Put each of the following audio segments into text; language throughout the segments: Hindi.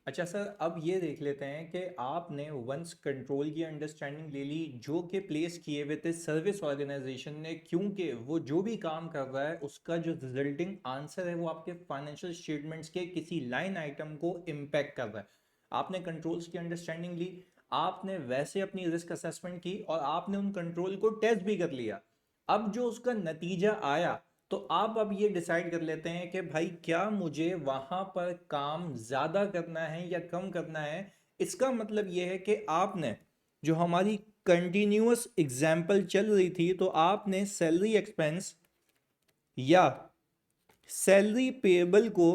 अच्छा सर, अब ये देख लेते हैं कि आपने वंस कंट्रोल की अंडरस्टैंडिंग ले ली जो कि प्लेस किए हुए थे सर्विस ऑर्गेनाइजेशन ने, क्योंकि वो जो भी काम कर रहा है उसका जो रिजल्टिंग आंसर है वो आपके फाइनेंशियल स्टेटमेंट्स के किसी लाइन आइटम को इम्पैक्ट कर रहा है। आपने कंट्रोल्स की अंडरस्टैंडिंग ली, आपने वैसे अपनी रिस्क असेसमेंट की और आपने उन कंट्रोल को टेस्ट भी कर लिया। अब जो उसका नतीजा आया, तो आप अब ये डिसाइड कर लेते हैं कि भाई क्या मुझे वहां पर काम ज्यादा करना है या कम करना है। इसका मतलब ये है कि आपने जो हमारी कंटिन्यूअस एग्जाम्पल चल रही थी, तो आपने सैलरी एक्सपेंस या सैलरी पेएबल को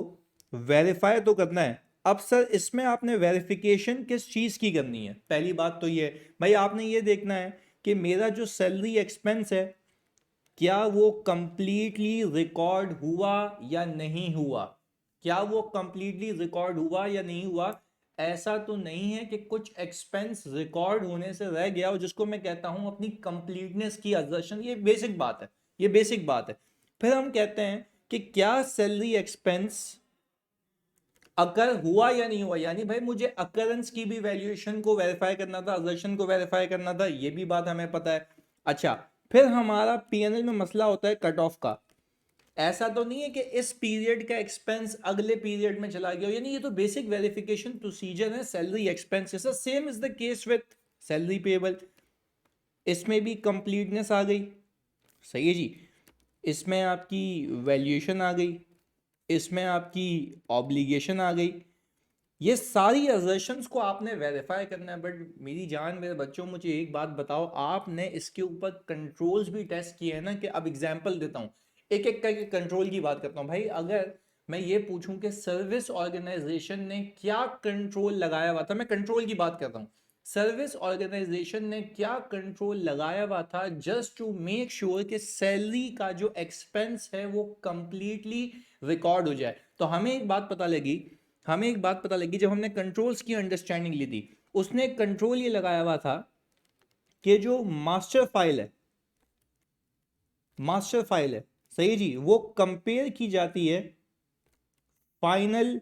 वेरीफाई तो करना है। अब सर इसमें आपने वेरिफिकेशन किस चीज की करनी है? पहली बात तो ये भाई आपने ये देखना है कि मेरा जो सैलरी एक्सपेंस है क्या वो कंप्लीटली रिकॉर्ड हुआ या नहीं हुआ। क्या वो कंप्लीटली रिकॉर्ड हुआ या नहीं हुआ। ऐसा तो नहीं है कि कुछ एक्सपेंस रिकॉर्ड होने से रह गया और जिसको मैं कहता हूं अपनी कंप्लीटनेस की असर्शन। ये बेसिक बात है, ये बेसिक बात है। फिर हम कहते हैं कि क्या सैलरी एक्सपेंस अकर हुआ या नहीं हुआ, यानी भाई मुझे अकरेंस की भी वैल्यूएशन को वेरीफाई करना था, असर्शन को वेरीफाई करना था, ये भी बात हमें पता है। अच्छा, फिर हमारा पीएनएल में मसला होता है कट ऑफ का। ऐसा तो नहीं है कि इस पीरियड का एक्सपेंस अगले पीरियड में चला गया, यानी ये तो बेसिक वेरिफिकेशन प्रोसीजर है salary expense. Same is the case with salary payable. इसमें भी कंप्लीटनेस आ गई, सही है जी। इसमें आपकी वैल्यूएशन आ गई, इसमें आपकी ऑब्लिगेशन आ गई। ये सारी असर्शंस को आपने वेरीफाई करना है। बट मेरी जान मेरे बच्चों, मुझे एक बात बताओ, आपने इसके ऊपर कंट्रोल्स भी टेस्ट किए हैं ना? कि अब एग्जांपल देता हूँ, एक एक करके कंट्रोल की बात करता हूँ। भाई अगर मैं ये पूछूं कि सर्विस ऑर्गेनाइजेशन ने क्या कंट्रोल लगाया हुआ था, मैं कंट्रोल की बात कर रहा हूँ, सर्विस ऑर्गेनाइजेशन ने क्या कंट्रोल लगाया हुआ था जस्ट टू मेक श्योर कि सैलरी का जो एक्सपेंस है वो कंप्लीटली रिकॉर्ड हो जाए। तो हमें एक बात पता लगी जब हमने कंट्रोल्स की अंडरस्टैंडिंग ली थी। उसने एक कंट्रोल ये लगाया हुआ था कि जो मास्टर फाइल है, मास्टर फाइल है, सही जी, वो कंपेयर की जाती है फाइनल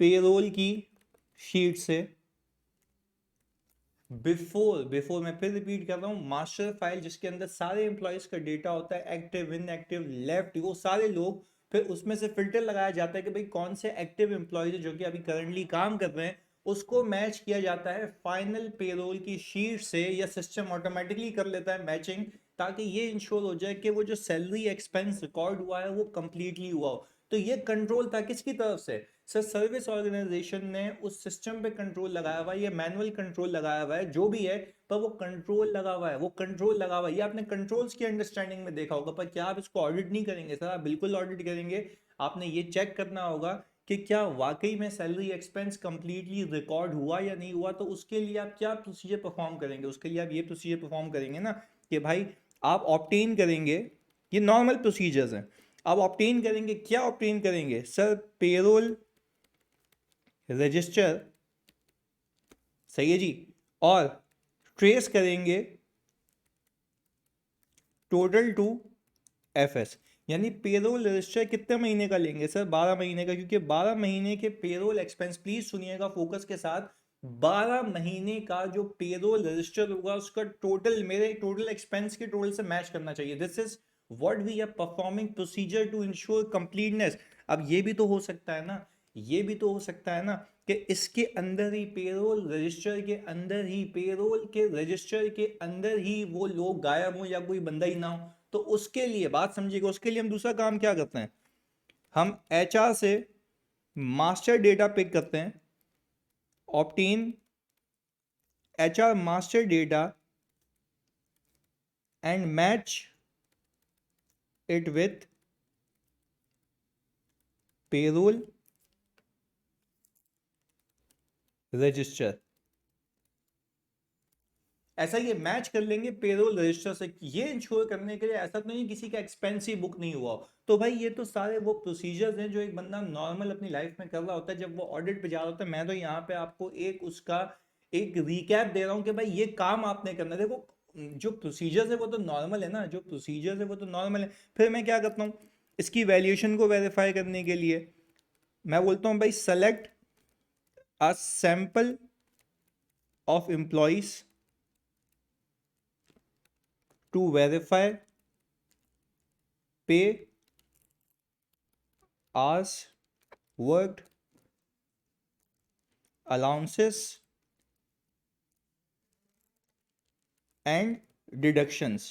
पेरोल की शीट से। बिफोर बिफोर मैं फिर रिपीट कर रहा हूं, मास्टर फाइल जिसके अंदर सारे एम्प्लॉयज का डेटा होता है, एक्टिव, इनएक्टिव, लेफ्ट, वो सारे लोग। फिर उसमें से फिल्टर लगाया जाता है कि भाई कौन से एक्टिव एम्प्लॉयज जो कि अभी करंटली काम कर रहे हैं, उसको मैच किया जाता है फाइनल पेरोल की शीट से, या सिस्टम ऑटोमेटिकली कर लेता है मैचिंग, ताकि ये इंश्योर हो जाए कि वो जो सैलरी एक्सपेंस रिकॉर्ड हुआ है वो कंप्लीटली हुआ हो। तो ये कंट्रोल था किसकी तरफ से? सर सर्विस ऑर्गेनाइजेशन ने उस सिस्टम पे कंट्रोल लगाया हुआ है, ये मैनुअल कंट्रोल लगाया हुआ है जो भी है, पर वो कंट्रोल लगा हुआ है, वो कंट्रोल लगा हुआ है। ये आपने कंट्रोल्स की अंडरस्टैंडिंग में देखा होगा। पर क्या आप इसको ऑडिट नहीं करेंगे? सर आप बिल्कुल ऑडिट करेंगे। आपने ये चेक करना होगा कि क्या वाकई में सैलरी एक्सपेंस कंप्लीटली रिकॉर्ड हुआ या नहीं हुआ। तो उसके लिए आप क्या प्रोसीजर परफॉर्म करेंगे? उसके लिए आप ये प्रोसीजर परफॉर्म करेंगे ना कि भाई आप ऑब्टेन करेंगे, ये नॉर्मल प्रोसीजर्स हैं। आप ऑब्टेन करेंगे, क्या ऑब्टेन करेंगे सर? पेरोल रजिस्टर, सही है जी, और ट्रेस करेंगे टोटल टू एफएस। यानी पेरोल रजिस्टर कितने महीने का लेंगे सर? 12 महीने का, क्योंकि 12 महीने के पेरोल एक्सपेंस, प्लीज सुनिएगा फोकस के साथ, 12 महीने का जो पेरोल रजिस्टर होगा उसका टोटल मेरे टोटल एक्सपेंस के टोटल से मैच करना चाहिए। This is what we are performing procedure to ensure completeness. अब ये भी तो हो सकता है ना, ये भी तो हो सकता है ना कि इसके अंदर ही पेरोल रजिस्टर के अंदर ही, पेरोल के रजिस्टर के अंदर ही वो लोग गायब हो या कोई बंदा ही ना हो। तो उसके लिए बात समझिएगा, उसके लिए हम दूसरा काम क्या करते हैं, हम एचआर से मास्टर डेटा पिक करते हैं, obtain HR master data and match it with payroll register. ऐसा ये मैच कर लेंगे पेरोल रजिस्टर से, ये इंश्योर करने के लिए ऐसा तो नहीं किसी का एक्सपेंस ही बुक नहीं हुआ हो। तो भाई ये तो सारे वो प्रोसीजर्स हैं जो एक बंदा नॉर्मल अपनी लाइफ में कर रहा होता है जब वो ऑडिट पे जा रहा होता है। मैं तो यहाँ पे आपको एक उसका एक रिकैप दे रहा हूँ कि भाई ये काम आपने करना है। देखो जो प्रोसीजर्स है वो तो नॉर्मल है ना, जो प्रोसीजर्स है वो तो नॉर्मल है। फिर मैं क्या करता हूँ, इसकी वैल्यूएशन को वेरीफाई करने के लिए मैं बोलता हूँ भाई select a sample of employees to verify pay, hours worked, allowances and deductions.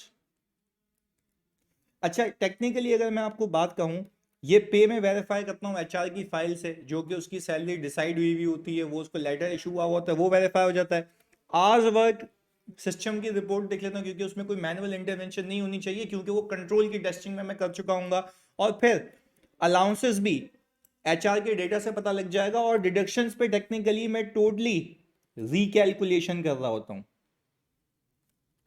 अच्छा, टेक्निकली अगर मैं आपको बात कहूं, ये पे में वेरीफाई करता हूं एचआर की फाइल से, जो कि उसकी सैलरी डिसाइड हुई होती है, वो उसको लेटर इशू हुआ होता है, वो वेरीफाई हो जाता है। आवर्स वर्क सिस्टम की रिपोर्ट देख लेता हूं, क्योंकि उसमें कोई मैनुअल इंटरवेंशन नहीं होनी चाहिए, क्योंकि वो कंट्रोल की टेस्टिंग में मैं कर चुका हूँ। और फिर अलाउंसेस भी एचआर के डेटा से पता लग जाएगा, और डिडक्शंस पे टेक्निकली मैं टोटली रिकैलकुलेशन कर रहा होता हूँ।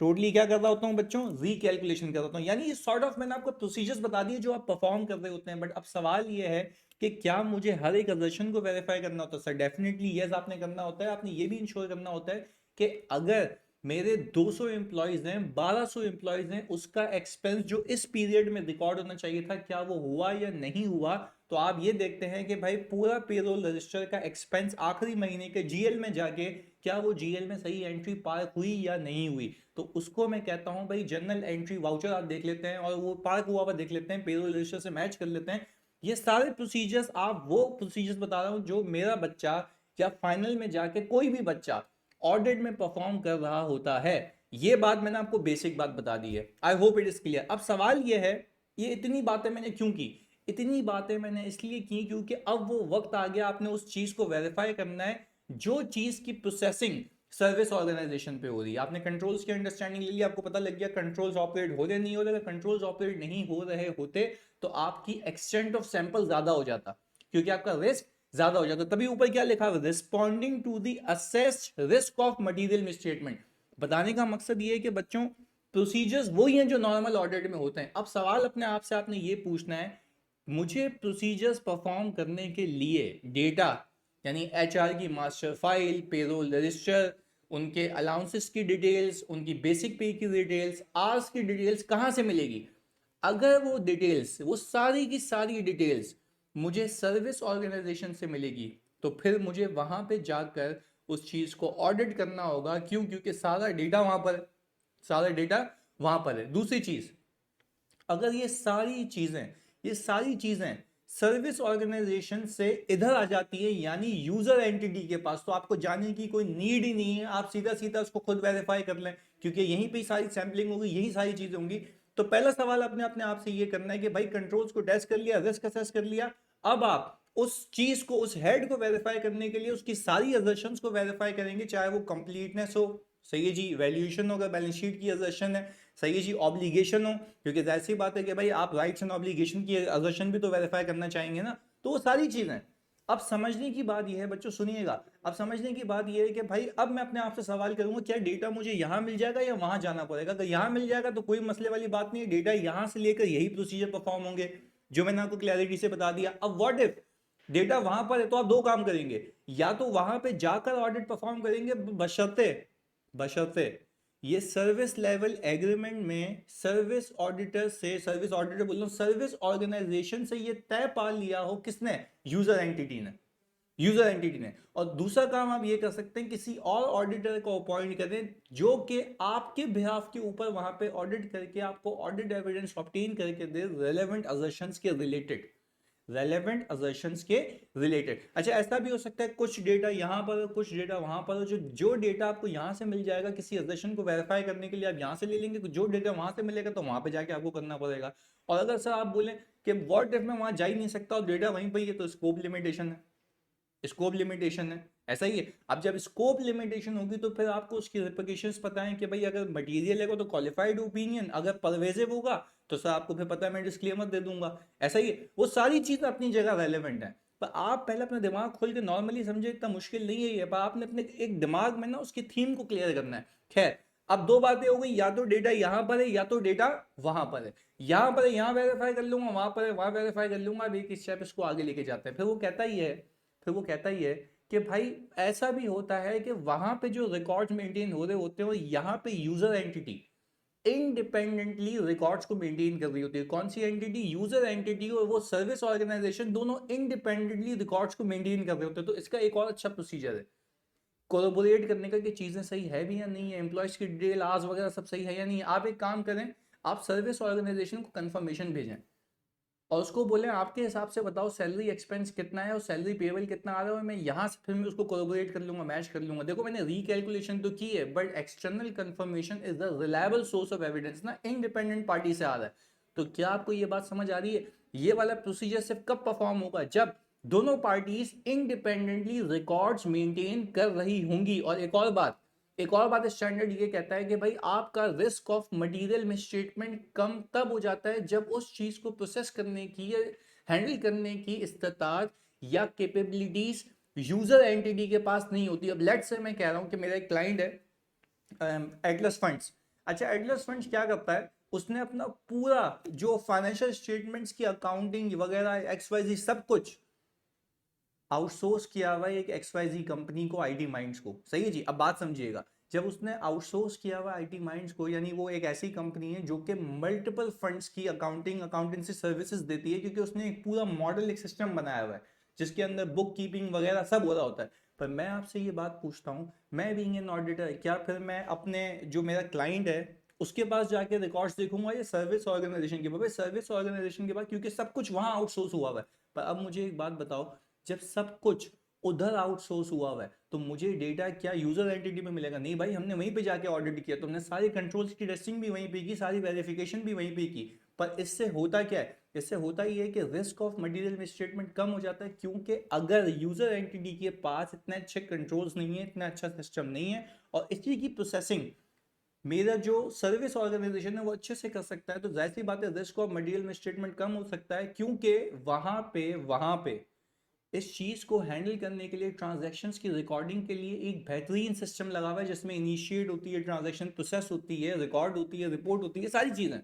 टोटली क्या कर रहा होता हूं बच्चों? रिकैलकुलेशन कर रहा होता हूं। यानी ये सॉर्ट ऑफ मैंने आपको प्रोसीजर्स बता दिए जो आप परफॉर्म कर रहे होते हैं। बट अब सवाल ये है कि क्या मुझे हर एक असर्शन को वेरीफाई करना होता है? सर डेफिनेटली यस, आपने करना होता है। आपने ये भी इंश्योर करना होता है कि अगर मेरे 200 एम्प्लॉयज हैं, 1200 एम्प्लॉयज हैं, उसका एक्सपेंस जो इस पीरियड में रिकॉर्ड होना चाहिए था, क्या वो हुआ या नहीं हुआ? तो आप ये देखते हैं कि भाई पूरा पेरोल रजिस्टर का एक्सपेंस आखिरी महीने के जीएल में जाके क्या वो जीएल में सही एंट्री पार्क हुई या नहीं हुई, तो उसको मैं कहता हूं भाई जनरल एंट्री वाउचर आप देख लेते हैं और वो पार्क हुआ हुआ देख लेते हैं, पेरोल रजिस्टर से मैच कर लेते हैं। ये सारे प्रोसीजर्स, आप वो प्रोसीजर्स बता रहा हूं जो मेरा बच्चा या फाइनल में जाके कोई भी बच्चा ऑडिट में परफॉर्म कर रहा होता है। ये बात मैंने आपको बेसिक बात बता दी है। I hope it is clear. अब सवाल ये है, ये इतनी बातें मैंने क्यों की? इतनी बातें मैंने इसलिए की क्योंकि अब वो वक्त आ गया, आपने उस चीज को वेरीफाई करना है जो चीज की प्रोसेसिंग सर्विस ऑर्गेनाइजेशन पे हो रही है। आपने कंट्रोल्स की अंडरस्टैंडिंग ले ली, आपको पता लग गया कंट्रोल्स ऑपरेट हो रहे नहीं हो रहे। अगर कंट्रोल्स ऑपरेट नहीं हो रहे होते तो आपकी एक्सटेंट ऑफ सैंपल ज्यादा हो जाता, क्योंकि आपका रिस्क ज्यादा हो जाता। तभी ऊपर क्या लिखा, responding to the assessed risk of material misstatement. बताने का मकसद ये है कि बच्चों प्रोसीजर्स वही हैं जो नॉर्मल ऑडिट में होते हैं। अब सवाल अपने आप से आपने ये पूछना है, मुझे प्रोसीजर्स परफॉर्म करने के लिए डेटा यानी एचआर की मास्टर फाइल, पेरोल रजिस्टर, उनके अलाउंसेस की डिटेल्स, उनकी बेसिक पे की डिटेल्स, आर्स की डिटेल्स कहाँ से मिलेगी? अगर वो डिटेल्स, वो सारी की सारी डिटेल्स मुझे सर्विस ऑर्गेनाइजेशन से मिलेगी, तो फिर मुझे वहां पे जाकर उस चीज को ऑडिट करना होगा। क्यों? क्योंकि सारा डेटा वहां पर है, सारा डेटा वहां पर है। दूसरी चीज, अगर ये सारी चीजें सर्विस ऑर्गेनाइजेशन से इधर आ जाती है यानी यूजर एंटिटी के पास, तो आपको जाने की कोई नीड ही नहीं है, आप सीधा सीधा उसको खुद वेरीफाई कर लें, क्योंकि यहीं पे सारी सैंपलिंग होगी, यही सारी चीजें होंगी। तो पहला सवाल अपने अपने आप से ये करना है कि भाई कंट्रोल्स को टेस्ट कर लिया, रिस्क असेस कर लिया, अब आप उस चीज को, उस हेड को वेरीफाई करने के लिए उसकी सारी असर्शंस को वेरीफाई करेंगे, चाहे वो कंप्लीटनेस हो, सही है जी, वैल्यूएशन होगा, बैलेंस शीट की असर्शन है, सही है जी, ऑब्लिगेशन हो, क्योंकि जाहिर सी बात है कि भाई आप राइट्स एंड ऑब्लिगेशन की असर्शन भी तो वेरीफाई करना चाहेंगे ना। तो वो सारी चीजें। अब समझने की बात यह है बच्चों, सुनिएगा, अब समझने की बात यह है कि भाई अब मैं अपने आप से सवाल करूंगा, क्या डेटा मुझे यहां मिल जाएगा या वहां जाना पड़ेगा? अगर यहां मिल जाएगा तो कोई मसले वाली बात नहीं है, डेटा यहां से लेकर यही प्रोसीजर परफॉर्म होंगे जो मैंने आपको क्लैरिटी से बता दिया। अब व्हाट इफ डेटा वहां पर है, तो आप दो काम करेंगे, या तो वहां पे जाकर ऑडिट परफॉर्म करेंगे, बशर्ते बशर्ते ये सर्विस लेवल एग्रीमेंट में सर्विस ऑडिटर से, सर्विस ऑडिटर बोल रहा हूं, सर्विस ऑर्गेनाइजेशन से ये तय पा लिया हो, किसने? यूजर एंटिटी ने, यूजर एंटिटी ने। और दूसरा काम आप ये कर सकते हैं, किसी और ऑडिटर को अपॉइंट करें जो कि आपके बिहाफ के ऊपर वहां पे ऑडिट करके आपको ऑडिट एविडेंस ऑब्टेन करके दे रेलेवेंट असर्शंस के रिलेटेड, रेलेवेंट असर्शंस के रिलेटेड। अच्छा, ऐसा भी हो सकता है कुछ डेटा यहां पर, कुछ डेटा वहां पर, जो जो डेटा आपको यहां से मिल जाएगा किसी असर्शन को वेरीफाई करने के लिए आप यहां से ले लेंगे, जो डेटा वहां से मिलेगा तो वहां पे जाके आपको करना पड़ेगा। और अगर सर आप बोलें कि व्हाट इफ मैं वहां जा ही नहीं सकता और डेटा वहीं पर ही है, तो स्कोप लिमिटेशन है, स्कोप लिमिटेशन है। ऐसा ही है, अब जब स्कोप लिमिटेशन होगी तो फिर आपको उसकी रिप्लिकेशंस पता है कि भाई अगर मटेरियल है तो क्वालिफाइड ओपिनियन, अगर परवेजिव होगा तो सर आपको फिर पता है मैं डिस्क्लेमर दे दूंगा। ऐसा ही है, वो सारी चीज अपनी जगह रेलेवेंट है। पर आप पहले अपना दिमाग खोल के नॉर्मली समझे, इतना मुश्किल नहीं है ये, पर आपने अपने एक दिमाग में ना उसकी थीम को क्लियर करना है। खैर, अब दो बातें हो गई, या तो डेटा यहां पर है या तो डेटा वहां पर है। यहां पर है यहां वेरीफाई कर लूंगा, वहां पर है वहां वेरीफाई कर लूंगा। अब एक स्टेप इसको आगे लेके जाते हैं। फिर वो कहता ही है कि भाई ऐसा भी होता है कि वहां पे जो रिकॉर्ड्स मेंटेन हो रहे होते हैं, और यहाँ पे यूजर एंटिटी, इंडिपेंडेंटली रिकॉर्ड्स को मेंटेन कर रही होती है। कौन सी एंटिटी? यूजर एंटिटी और वो सर्विस ऑर्गेनाइजेशन दोनों इंडिपेंडेंटली रिकॉर्ड्स को मेंटेन कर रहे होते हैं। तो इसका एक और अच्छा प्रोसीजर है कोलैबोरेट करने का कि चीजें सही है भी या नहीं है, एम्प्लॉयज की डिटेल आर्स वगैरह सब सही है या नहीं है। आप एक काम करें, आप सर्विस ऑर्गेनाइजेशन को कंफर्मेशन भेजें और उसको बोले आपके हिसाब से बताओ सैलरी एक्सपेंस कितना है और सैलरी पेबल कितना आ रहा है, और मैं यहाँ से फिर मैं उसको कोलैबोरेट कर लूंगा, मैच कर लूंगा। देखो मैंने रिकैलकुलेशन तो की है, but external confirmation is the reliable source of evidence ना, इंडिपेंडेंट पार्टी से आ रहा है। तो क्या आपको ये बात समझ आ रही है? ये वाला प्रोसीजर सिर्फ कब परफॉर्म होगा? जब दोनों पार्टीज इंडिपेंडेंटली रिकॉर्ड्स मेंटेन कर रही होंगी। और एक और बात स्टैंडर्ड ये कहता है कि भाई आपका रिस्क ऑफ मटेरियल मिसस्टेटमेंट कम तब हो जाता है जब उस चीज को प्रोसेस करने की या हैंडल करने की इस्तात या कैपेबिलिटीज यूजर एंटिटी के पास नहीं होती। अब लेट्स से मैं कह रहा हूं कि मेरा एक क्लाइंट है एटलस फंड्स। अच्छा, एटलस फंड्स क्या करता है? उसने अपना पूरा जो फाइनेंशियल स्टेटमेंट्स की अकाउंटिंग वगैरह XYZ सब कुछ आउटसोर्स किया हुआ है एक XYZ कंपनी को, आईटी माइंड्स को। सही है जी। अब बात समझिएगा, जब उसने आउटसोर्स किया हुआ आईटी माइंड्स को, यानी वो एक ऐसी कंपनी है जो कि मल्टीपल फंड्स की अकाउंटेंसी सर्विसेज देती है, क्योंकि उसने एक पूरा मॉडल, एक सिस्टम बनाया हुआ है जिसके अंदर बुक कीपिंग वगैरह सब हो रहा होता है। पर मैं आपसे ये बात पूछता हूँ, मैं बीइंग एन ऑडिटर, क्या फिर मैं अपने जो मेरा क्लाइंट है उसके पास जाके रिकॉर्ड्स देखूंगा या सर्विस ऑर्गेनाइजेशन के पास? सर्विस ऑर्गेनाइजेशन के पास, क्योंकि सब कुछ वहां आउटसोर्स हुआ हुआ है। पर अब मुझे एक बात बताओ, जब सब कुछ उधर आउटसोर्स हुआ हुआ है तो मुझे डेटा क्या यूजर एंटिटी में मिलेगा? नहीं भाई, हमने वहीं पे जाके ऑडिट किया, तो हमने सारी कंट्रोल्स की टेस्टिंग भी वहीं पे की, सारी वेरिफिकेशन भी वहीं पे की। पर इससे होता क्या है? इससे होता ही है कि रिस्क ऑफ मटेरियल मिसस्टेटमेंट कम हो जाता है, क्योंकि अगर यूजर एंटिटी के पास इतने अच्छे कंट्रोल्स नहीं है, इतना अच्छा सिस्टम नहीं है, और इसी की प्रोसेसिंग मेरा जो सर्विस ऑर्गेनाइजेशन है वो अच्छे से कर सकता है, तो जाहिर सी बात है रिस्क ऑफ मटेरियल मिसस्टेटमेंट कम हो सकता है, क्योंकि वहां पे इस चीज को हैंडल करने के लिए ट्रांजैक्शंस की रिकॉर्डिंग के लिए एक बेहतरीन सिस्टम लगा हुआ है, जिसमें इनिशिएट होती है ट्रांजैक्शन, प्रोसेस होती है, रिकॉर्ड होती है, रिपोर्ट होती है, सारी चीजें,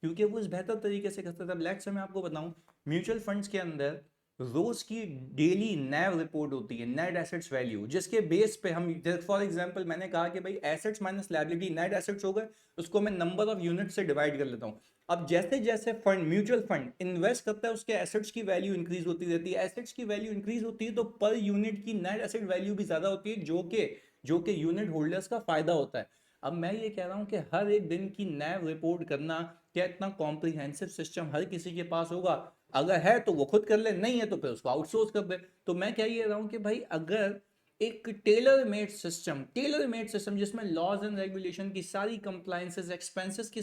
क्योंकि वो इस बेहतर तरीके से करता था। लेट्स से मैं आपको बताऊं, म्यूचुअल फंड्स के अंदर रोज की डेली नैव रिपोर्ट होती है, नेट एसेट्स वैल्यू, जिसके बेस पे हम, फॉर एग्जांपल मैंने कहा कि भाई assets minus liability, net assets हो गए, उसको मैं नंबर ऑफ यूनिट से डिवाइड कर लेता हूं। अब जैसे जैसे फंड, म्यूचुअल फंड इन्वेस्ट करता है, उसके एसेट्स की वैल्यू इंक्रीज होती रहती है। एसेट्स की वैल्यू इंक्रीज होती है तो पर यूनिट की नेट एसेट वैल्यू भी ज्यादा होती है, जो कि यूनिट होल्डर्स का फायदा होता है। अब मैं ये कह रहा हूं कि हर एक दिन की नैव रिपोर्ट करना, क्या इतना कॉम्प्रिहेंसिव सिस्टम हर किसी के पास होगा? अगर है तो वो खुद कर ले, नहीं है तो फिर उसको आउटसोर्स कर दे। तो मैं क्या ये रहा हूं कि भाई अगर एक टेलर मेड सिस्टम जिसमें लॉज एंड रेगुलेशन की सारी कंप्लायंसेस, एक्सपेंसेस की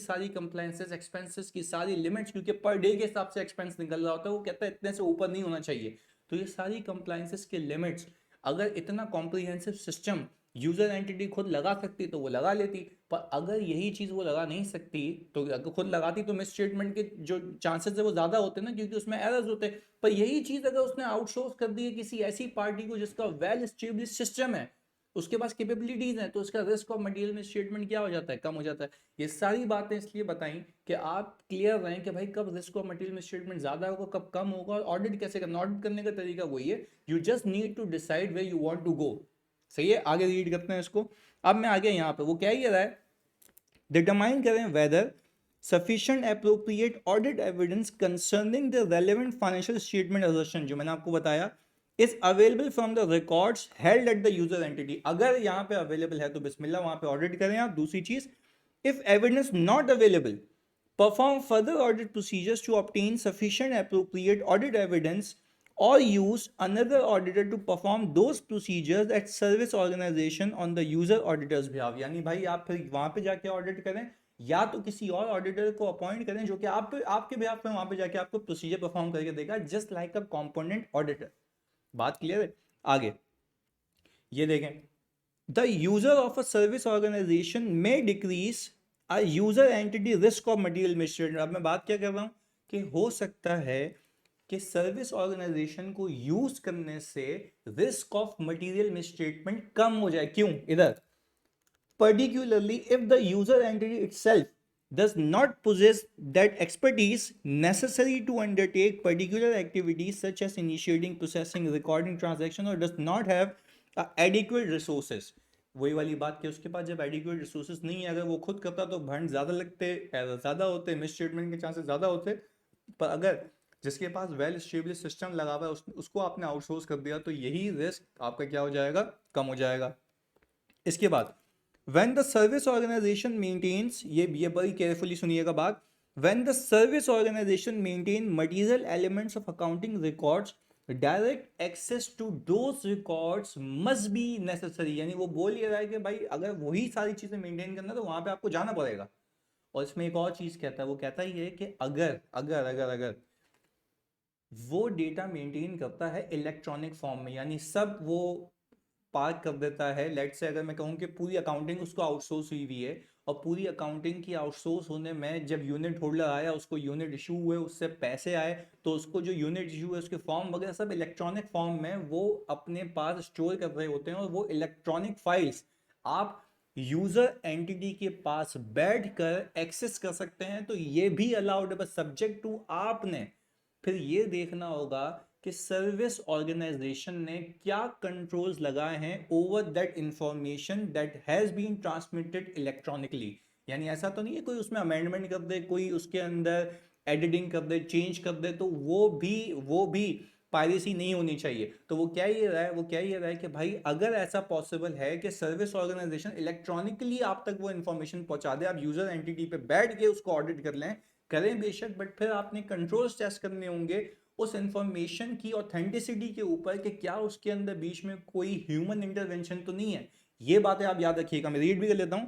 सारी लिमिट्स, क्योंकि पर डे के हिसाब से एक्सपेंस निकल रहा होता है, वो कहता है इतने से ऊपर नहीं होना चाहिए, तो ये सारी कंप्लायंसेस के लिमिट्स, अगर इतना कॉम्प्रिहेंसिव सिस्टम यूजर एंटिटी खुद लगा सकती तो वो लगा लेती। पर अगर यही चीज वो लगा नहीं सकती, तो अगर खुद लगाती तो मिस स्टेटमेंट के जो चांसेस है वो ज्यादा होते ना, क्योंकि उसमें एरर्स होते। पर यही चीज अगर उसने आउटसोर्स कर दी है किसी ऐसी पार्टी को जिसका वेल स्टेब्लिश सिस्टम है, उसके पास कैपेबिलिटीज हैं, तो उसका रिस्क ऑफ मटेरियल मिसस्टेटमेंट क्या हो जाता है? कम हो जाता है। ये सारी बातें इसलिए बताई कि आप क्लियर रहें कि भाई कब रिस्क ऑफ मटेरियल मिसस्टेटमेंट ज्यादा होगा, कब कम होगा, और ऑडिट कैसे करना। ऑडिट करने का तरीका वही है, you just need to decide where you want to go. सही है, आगे रीड करते हैं इसको। अब मैं आगे यहाँ पे वो क्या ही रहा है, डिटरमाइन करें weather sufficient appropriate audit evidence concerning the relevant financial statement assertion, जो मैंने आपको बताया, is available from the records held at the user entity। अगर यहाँ पे अवेलेबल है तो बिस्मिल्लाह वहां पे ऑडिट करें आप। दूसरी चीज, if evidence not available, perform further audit procedures to obtain sufficient appropriate audit evidence or use another auditor to perform those procedures at service organization on the user auditor's behalf। यानी भाई आप फिर वहां पे जाके ऑडिट करें, या तो किसी और ऑडिटर को अपॉइंट करें जो कि आपके बिहाफ पे वहां पे जाके आपको प्रोसीजर परफॉर्म करके देगा, just like a component auditor. बात क्लियर है? आगे ये देखें, the user of a service organization may decrease a user entity risk of material misstatement. अब मैं बात क्या कर रहा हूं कि हो सकता है कि सर्विस ऑर्गेनाइजेशन को यूज करने से रिस्क ऑफ मटेरियल मिसस्टेटमेंट कम हो जाए। क्यों? इधर, particularly if the user entity itself does not possess that expertise necessary to undertake particular activities such as initiating, processing, recording transaction, or does not have adequate resources। वही वाली बात कि उसके पास जब एडिक्वेट रिसोर्सेज नहीं है, अगर वो खुद करता तो भंड ज़्यादा लगते, एरर ज़्यादा होते, मिसस्टेटमेंट के चांसेस ज़्यादा होते। पर अगर जिसके पास वेल स्टेब्लिश सिस्टम लगा हुआ है उसको आपने आउटसोर्स कर दिया, तो यही रिस्क आपका क्या हो जाएगा, कम हो जाएगा। इसके बाद when the service organization maintains, ये बड़ी केयरफुली सुनिएगा बात, when the service organization maintain material elements of accounting records, direct access to those records must be necessary। यानी वो बोल ये रहा है कि भाई अगर वही सारी चीजें मेंटेन करना तो वहां पे आपको जाना पड़ेगा। और इसमें एक और चीज कहता है, वो कहता ही है कि अगर अगर अगर अगर वो डेटा मेंटेन करता है इलेक्ट्रॉनिक फॉर्म में, यानी सब वो पार्क कर देता है। लेट से अगर मैं कहूँ कि पूरी अकाउंटिंग उसको आउटसोर्स हुई हुई है, और पूरी अकाउंटिंग की आउटसोर्स होने में जब यूनिट होल्डर आया, उसको यूनिट इशू हुए, उससे पैसे आए, तो उसको जो यूनिट इशू है उसके फॉर्म वगैरह सब इलेक्ट्रॉनिक फॉर्म में वो अपने पास स्टोर कर रहे होते हैं, और वो इलेक्ट्रॉनिक फाइल्स आप यूजर एंटिटी के पास बैठ कर एक्सेस कर सकते हैं। तो ये भी अलाउड है, बस सब्जेक्ट टू आपने फिर ये देखना होगा कि सर्विस ऑर्गेनाइजेशन ने क्या कंट्रोल्स लगाए हैं over that information that has been transmitted electronically. यानी ऐसा तो नहीं है कोई उसमें अमेंडमेंट कर दे, कोई उसके अंदर एडिटिंग कर दे, चेंज कर दे, तो वो भी पायरेसी नहीं होनी चाहिए। तो वो क्या ये रहा है, वो क्या ये रहा है कि भाई अगर ऐसा पॉसिबल है कि सर्विस ऑर्गेनाइजेशन इलेक्ट्रॉनिकली आप तक वो इंफॉर्मेशन पहुंचा दे, आप यूजर एंटिटी पे बैठ के उसको ऑडिट कर लें, करें बेशक, बट फिर आपने कंट्रोल्स टेस्ट करने होंगे उस इंफॉर्मेशन की ऑथेंटिसिटी के ऊपर कि क्या उसके अंदर बीच में कोई ह्यूमन इंटरवेंशन तो नहीं है। ये बातें आप याद रखिएगा, मैं रीड भी कर लेता हूं।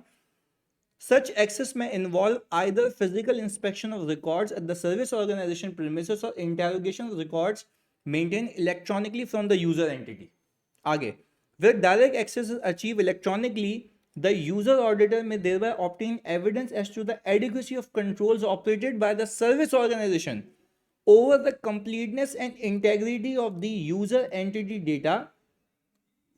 Such access may involve either physical inspection of records at the service organization premises or interrogation of records maintained electronically from the user entity. आगे, where direct access is achieved electronically, the user auditor may thereby obtain evidence as to the adequacy of controls operated by the service organization over the completeness and integrity of the user entity data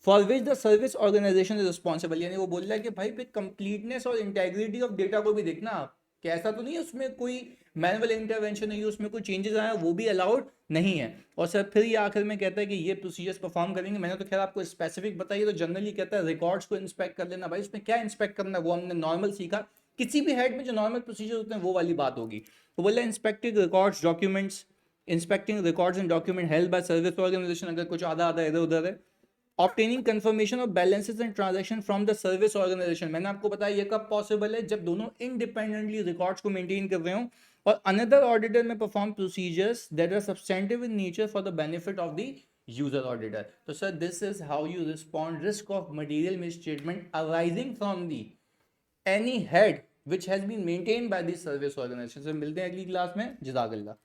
for which the service organisation is responsible. यानी वो बोल रहा है कि भाई कंप्लीटनेस और इंटेग्रिटी ऑफ डेटा को भी देखना आप, कि ऐसा तो नहीं है उसमें कोई मैनुअल इंटरवेंशन नहीं है, उसमें कोई चेंजेस आया, वो भी अलाउड नहीं है। और सर फिर ये आखिर में कहता है कि ये प्रोसीजर्स परफॉर्म करेंगे। मैंने तो खैर आपको स्पेसिफिक बताइए, तो जनरली कहता है रिकॉर्ड्स को इंस्पेक्ट कर लेना। भाई उसमें क्या इंस्पेक्ट करना है, वो हमने नॉर्मल सीखा, किसी भी हेड में जो नॉर्मल प्रोसीजर होते हैं वो वाली बात होगी। तो बोल रहा है inspecting records documents, inspecting records and document held by service organisation, अगर कुछ आधा आधा इधर उधर है। Obtaining confirmation of balances and transaction from the service organisation, मैंने आपको बताया ये कब पॉसिबल है, जब दोनों इंडिपेंडेंटली रिकॉर्ड्स को मेंटेन कर रहे हो। और another auditor may perform procedures that are substantive in nature for the benefit of the user auditor. तो sir this is how you respond risk of material misstatement arising from the any head which has been maintained by the service organization। मिलते हैं अगली क्लास में, जज़ाकल्लाह।